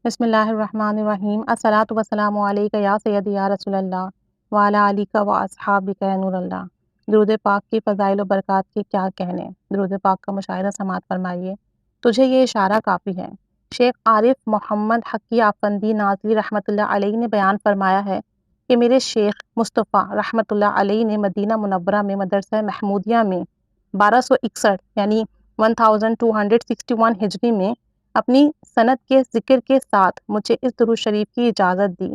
بسم اللہ الرحمن الرحیم الصلاۃ والسلام علیک یا سیدی یا رسول اللہ وعلی آلک و اصحابک یا نور اللہ۔ درود پاک کی فضائل و برکات کے کیا کہنے، درود پاک کا مشاہدہ سماعت فرمائیے۔ تجھے یہ اشارہ کافی ہے۔ شیخ عارف محمد حقی آفندی نازلی رحمۃ اللہ علیہ نے بیان فرمایا ہے کہ میرے شیخ مصطفیٰ رحمۃ اللہ علیہ نے مدینہ منورہ میں مدرسہ محمودیہ میں 1261 یعنی 1261 ہجری میں اپنی سند کے ذکر کے ساتھ مجھے اس درود شریف کی اجازت دی۔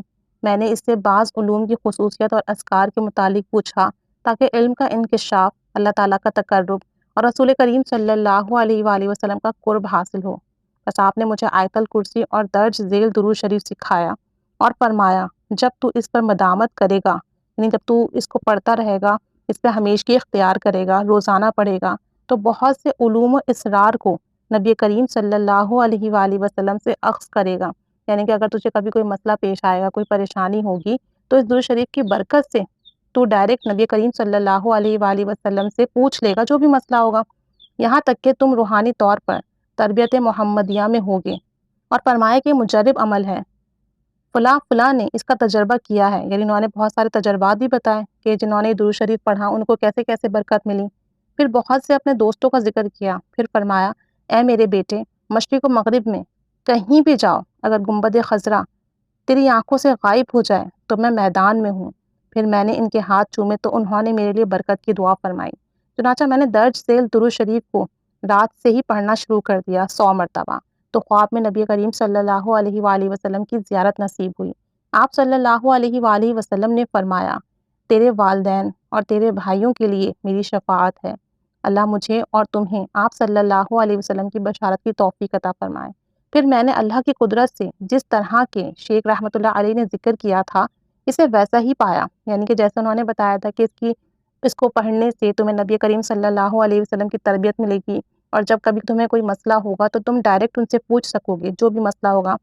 میں نے اس سے بعض علوم کی خصوصیت اور اذکار کے متعلق پوچھا تاکہ علم کا انکشاف، اللہ تعالیٰ کا تقرب اور رسول کریم صلی اللہ علیہ وآلہ وسلم کا قرب حاصل ہو۔ بس آپ نے مجھے آیت الکرسی اور درج ذیل درود شریف سکھایا اور فرمایا جب تو اس پر مدامت کرے گا، یعنی جب تو اس کو پڑھتا رہے گا، اس پہ ہمیشگی اختیار کرے گا، روزانہ پڑھے گا، تو بہت سے علوم و اسرار کو نبی کریم صلی اللہ علیہ وآلہ وسلم سے اخذ کرے گا۔ یعنی کہ اگر تجھے کبھی کوئی مسئلہ پیش آئے گا، کوئی پریشانی ہوگی، تو اس درود شریف کی برکت سے تو ڈائریکٹ نبی کریم صلی اللہ علیہ وآلہ وسلم سے پوچھ لے گا جو بھی مسئلہ ہوگا، یہاں تک کہ تم روحانی طور پر تربیت محمدیہ میں ہوگے۔ اور فرمایا کہ مجرب عمل ہے، فلاں فلاں نے اس کا تجربہ کیا ہے، یعنی انہوں نے بہت سارے تجربات بھی بتائے کہ جنہوں نے درود شریف پڑھا ان کو کیسے کیسے برکت ملی۔ پھر بہت سے اپنے دوستوں کا ذکر کیا، پھر فرمایا اے میرے بیٹے، مشرق و مغرب میں کہیں بھی جاؤ، اگر گنبد خضرا تیری آنکھوں سے غائب ہو جائے تو میں میدان میں ہوں۔ پھر میں نے ان کے ہاتھ چومے تو انہوں نے میرے لیے برکت کی دعا فرمائی۔ چنانچہ میں نے درج ذیل درود شریف کو رات سے ہی پڑھنا شروع کر دیا 100 مرتبہ، تو خواب میں نبی کریم صلی اللہ علیہ وآلہ وسلم کی زیارت نصیب ہوئی۔ آپ صلی اللہ علیہ وآلہ وسلم نے فرمایا تیرے والدین اور تیرے بھائیوں کے لیے میری شفاعت ہے، اللہ مجھے اور تمہیں آپ صلی اللہ علیہ وسلم کی بشارت کی توفیق عطا فرمائے۔ پھر میں نے اللہ کی قدرت سے جس طرح کے شیخ رحمۃ اللہ علیہ نے ذکر کیا تھا اسے ویسا ہی پایا، یعنی کہ جیسے انہوں نے بتایا تھا کہ اس کو پڑھنے سے تمہیں نبی کریم صلی اللہ علیہ وسلم کی تربیت ملے گی، اور جب کبھی تمہیں کوئی مسئلہ ہوگا تو تم ڈائریکٹ ان سے پوچھ سکو گے جو بھی مسئلہ ہوگا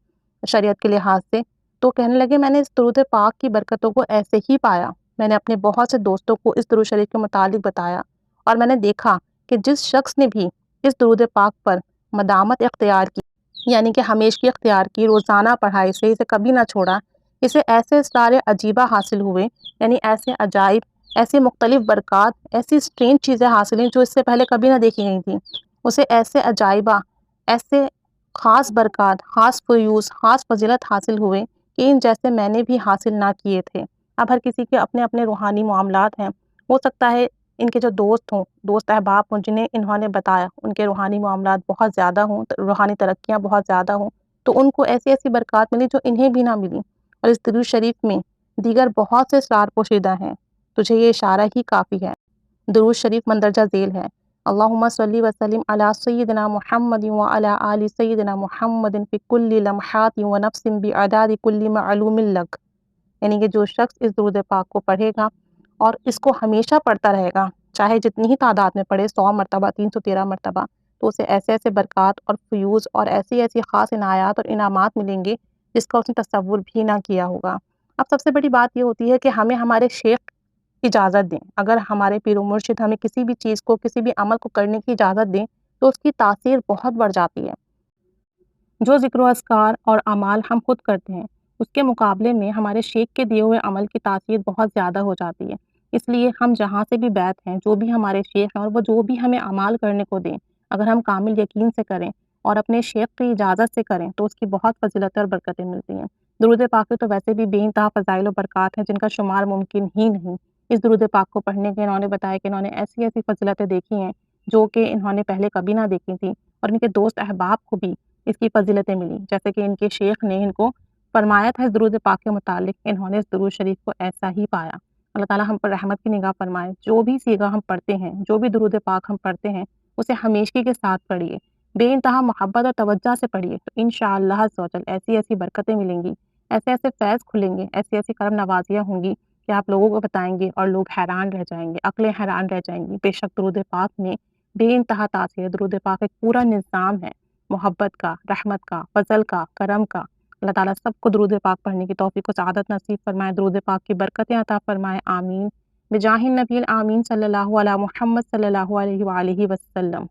شریعت کے لحاظ سے۔ تو کہنے لگے میں نے اس درود پاک کی برکتوں کو ایسے ہی پایا۔ میں نے اپنے بہت سے دوستوں کو اس درود شریف کے متعلق بتایا، اور میں نے دیکھا کہ جس شخص نے بھی اس درود پاک پر مدامت اختیار کی، یعنی کہ ہمیشگی اختیار کی، روزانہ پڑھا اسے کبھی نہ چھوڑا، اسے ایسے اسرار عجیبہ حاصل ہوئے، یعنی ایسے عجائب، ایسے مختلف برکات، ایسی اسٹرینج چیزیں حاصل ہیں جو اس سے پہلے کبھی نہ دیکھی گئی تھیں۔ اسے ایسے عجائبہ، ایسے خاص برکات، خاص فیوز، خاص فضیلت حاصل ہوئے کہ ان جیسے میں نے بھی حاصل نہ کیے تھے۔ اب ہر کسی کے اپنے اپنے روحانی معاملات ہیں، ہو سکتا ہے ان کے جو دوست احباب ہوں جنہیں انہوں نے بتایا ان کے روحانی معاملات بہت زیادہ ہوں، روحانی ترقیاں بہت زیادہ ہوں، تو ان کو ایسی ایسی برکات ملی جو انہیں بھی نہ ملی۔ اور اس درود شریف میں دیگر بہت سے اسرار پوشیدہ ہیں، تجھے یہ اشارہ ہی کافی ہے۔ درود شریف مندرجہ ذیل ہے: اللہم صلی وسلم علی سیدنا محمد وعلی آل سیدنا محمد فی کل لمحات ونفس بعداد کل معلوم لک، یعنی کہ جو شخص اس درود پاک کو پڑھے گا اور اس کو ہمیشہ پڑھتا رہے گا، چاہے جتنی ہی تعداد میں پڑھے، 100 مرتبہ، 313 مرتبہ، تو اسے ایسے ایسے برکات اور فیوز اور ایسی ایسی خاص عنایات اور انعامات ملیں گے جس کا اس نے تصور بھی نہ کیا ہوگا۔ اب سب سے بڑی بات یہ ہوتی ہے کہ ہمیں ہمارے شیخ اجازت دیں، اگر ہمارے پیر و مرشد ہمیں کسی بھی چیز کو، کسی بھی عمل کو کرنے کی اجازت دیں تو اس کی تاثیر بہت بڑھ جاتی ہے۔ جو ذکر و اذکار اور اعمال ہم خود کرتے ہیں اس کے مقابلے میں ہمارے شیخ کے دیے ہوئے عمل کی تاثیر بہت زیادہ ہو جاتی ہے۔ اس لیے ہم جہاں سے بھی بیعت ہیں، جو بھی ہمارے شیخ ہیں اور وہ جو بھی ہمیں اعمال کرنے کو دیں، اگر ہم کامل یقین سے کریں اور اپنے شیخ کی اجازت سے کریں تو اس کی بہت فضیلتیں اور برکتیں ملتی ہیں۔ درود پاک کے تو ویسے بھی بے انتہا فضائل و برکات ہیں جن کا شمار ممکن ہی نہیں۔ اس درود پاک کو پڑھنے کے انہوں نے بتایا کہ انہوں نے ایسی ایسی فضیلتیں دیکھی ہیں جو کہ انہوں نے پہلے کبھی نہ دیکھی تھیں، اور ان کے دوست احباب کو بھی اس کی فضیلتیں ملی، جیسے کہ ان کے شیخ نے ان کو فرمایا تھا اس درود پاک کے متعلق، انہوں نے اس درود شریف کو ایسا ہی پایا۔ اللہ تعالیٰ ہم پر رحمت کی نگاہ فرمائے۔ جو بھی سیغہ ہم پڑھتے ہیں، جو بھی درود پاک ہم پڑھتے ہیں، اسے ہمیشگی کے ساتھ پڑھیے، بے انتہا محبت اور توجہ سے پڑھیے، تو انشاءاللہ عز و جل ایسی ایسی برکتیں ملیں گی، ایسے ایسے فیض کھلیں گے، ایسی ایسی کرم نوازیاں ہوں گی کہ آپ لوگوں کو بتائیں گے اور لوگ حیران رہ جائیں گے، عقلیں حیران رہ جائیں گی۔ بے شک درود پاک میں بے انتہا تاثیر، درود پاک ایک پورا نظام ہے محبت کا، رحمت کا، فضل کا، کرم کا۔ اللہ تعالیٰ سب کو درود پاک پڑھنے کی توفیق و سعادت نصیب فرمائے، درود پاک کی برکتیں عطا فرمائے، آمین۔ بجاہ النبی الامین صلی اللہ علیہ محمد صلی اللہ علیہ وآلہ وسلم۔